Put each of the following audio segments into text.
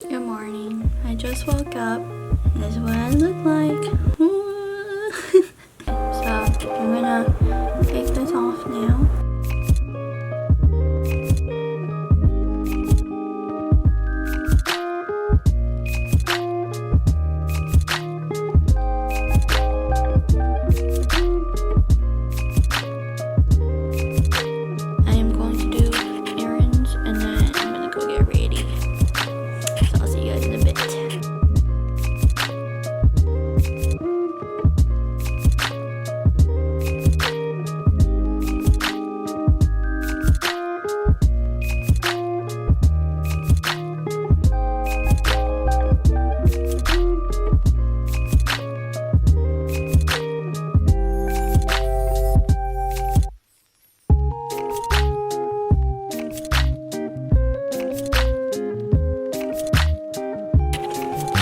Good morning. I just woke up. This is what I look like. So I'm gonna take this off now. I am going to do errands and then I'm gonna go get ready. So I'll see you guys in a bit.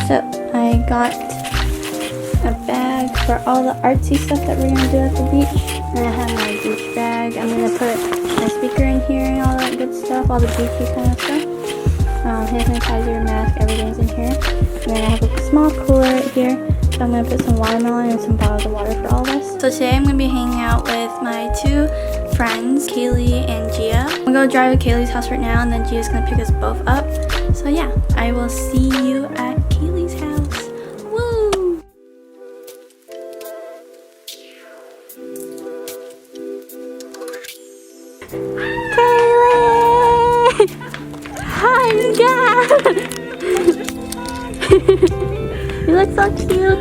So I got a bag for all the artsy stuff that we're gonna do at the beach. And I have my beach bag. I'm gonna put my speaker in here and all that good stuff, all the beachy kind of stuff. Hand sanitizer, mask, everything's in here. And then I have a small cooler right here. So I'm gonna put some watermelon and some bottles of water for all of us. So today I'm gonna be hanging out with my two friends, Kaylee and Gia. I'm gonna go drive to Kaylee's house right now and then Gia's gonna pick us both up. So yeah, I will see you at Kaylee's house. Woo! Kaylee! Hi, God! You look so cute.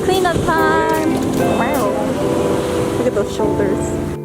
Cleanup time! Wow! Look at those shoulders.